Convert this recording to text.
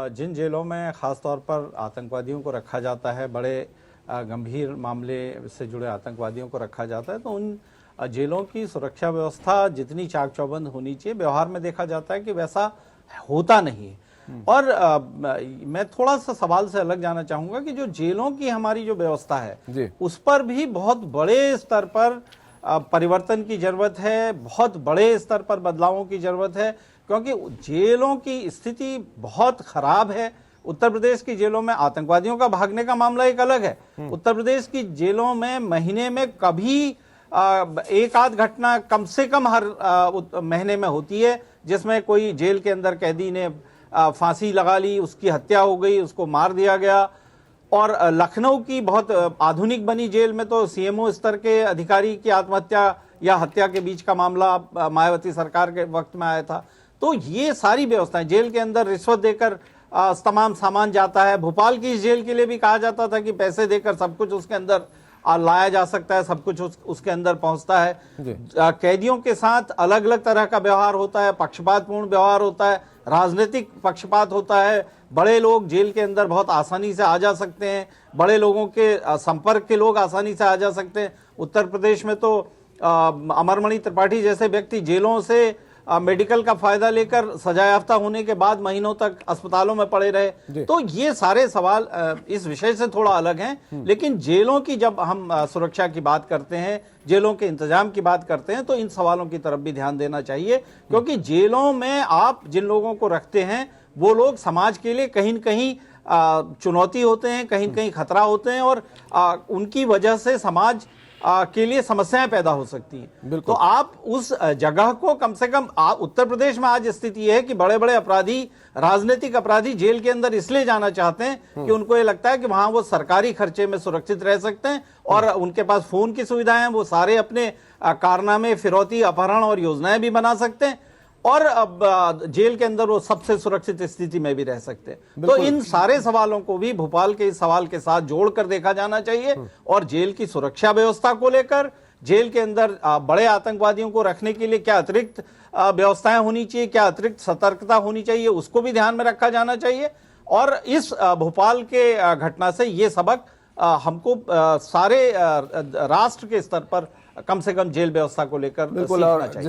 जिन जेलों में ख़ास तौर पर आतंकवादियों को रखा जाता है, बड़े गंभीर मामले से जुड़े आतंकवादियों को रखा जाता है, तो उन जेलों की सुरक्षा व्यवस्था जितनी चाक चौबंद होनी चाहिए, व्यवहार में देखा जाता है कि वैसा होता नहीं है। और मैं थोड़ा सा सवाल से अलग जाना चाहूंगा कि जो जेलों की हमारी जो व्यवस्था है उस पर भी बहुत बड़े स्तर पर परिवर्तन की जरूरत है, बहुत बड़े स्तर पर बदलावों की जरूरत है, क्योंकि जेलों की स्थिति बहुत खराब है। उत्तर प्रदेश की जेलों में आतंकवादियों का भागने का मामला एक अलग है। उत्तर प्रदेश की जेलों में महीने में कभी एक आध घटना कम से कम हर महीने में होती है जिसमें कोई जेल के अंदर कैदी ने फांसी लगा ली, उसकी हत्या हो गई, उसको मार दिया गया। और लखनऊ की बहुत आधुनिक बनी जेल में तो सीएमओ स्तर के अधिकारी की आत्महत्या या हत्या के बीच का मामला मायावती सरकार के वक्त में आया था। तो ये सारी व्यवस्थाएं, जेल के अंदर रिश्वत देकर तमाम सामान जाता है। भोपाल की इस जेल के लिए भी कहा जाता था कि पैसे देकर सब कुछ उसके अंदर लाया जा सकता है, सब कुछ उसके अंदर पहुंचता है। कैदियों के साथ अलग अलग तरह का व्यवहार होता है, पक्षपातपूर्ण व्यवहार होता है, राजनीतिक पक्षपात होता है। बड़े लोग जेल के अंदर बहुत आसानी से आ जा सकते हैं, बड़े लोगों के संपर्क के लोग आसानी से आ जा सकते हैं। उत्तर प्रदेश में तो अमरमणि त्रिपाठी जैसे व्यक्ति जेलों से मेडिकल का फायदा लेकर सजायाफ्ता होने के बाद महीनों तक अस्पतालों में पड़े रहे। तो ये सारे सवाल इस विषय से थोड़ा अलग हैं, लेकिन जेलों की जब हम सुरक्षा की बात करते हैं, जेलों के इंतजाम की बात करते हैं, तो इन सवालों की तरफ भी ध्यान देना चाहिए, क्योंकि जेलों में आप जिन लोगों को रखते हैं वो लोग समाज के लिए कहीं न कहीं चुनौती होते हैं, कहीं न कहीं खतरा होते हैं, और उनकी वजह से समाज के लिए समस्याएं पैदा हो सकती हैं। तो आप उस जगह को कम से कम, उत्तर प्रदेश में आज स्थिति है कि बड़े बड़े अपराधी, राजनीतिक अपराधी जेल के अंदर इसलिए जाना चाहते हैं कि उनको ये लगता है कि वहां वो सरकारी खर्चे में सुरक्षित रह सकते हैं और उनके पास फोन की सुविधाएं हैं, वो सारे अपने कारनामे, फिरौती, अपहरण और योजनाएं भी बना सकते हैं, और अब जेल के अंदर वो सबसे सुरक्षित स्थिति में भी रह सकते हैं। तो इन सारे सवालों को भी भोपाल के इस सवाल के साथ जोड़कर देखा जाना चाहिए, और जेल की सुरक्षा व्यवस्था को लेकर, जेल के अंदर बड़े आतंकवादियों को रखने के लिए क्या अतिरिक्त व्यवस्थाएं होनी चाहिए, क्या अतिरिक्त सतर्कता होनी चाहिए, उसको भी ध्यान में रखा जाना चाहिए। और इस भोपाल के घटना से ये सबक हमको सारे राष्ट्र के स्तर पर कम से कम जेल व्यवस्था को लेकर सीखना चाहिए।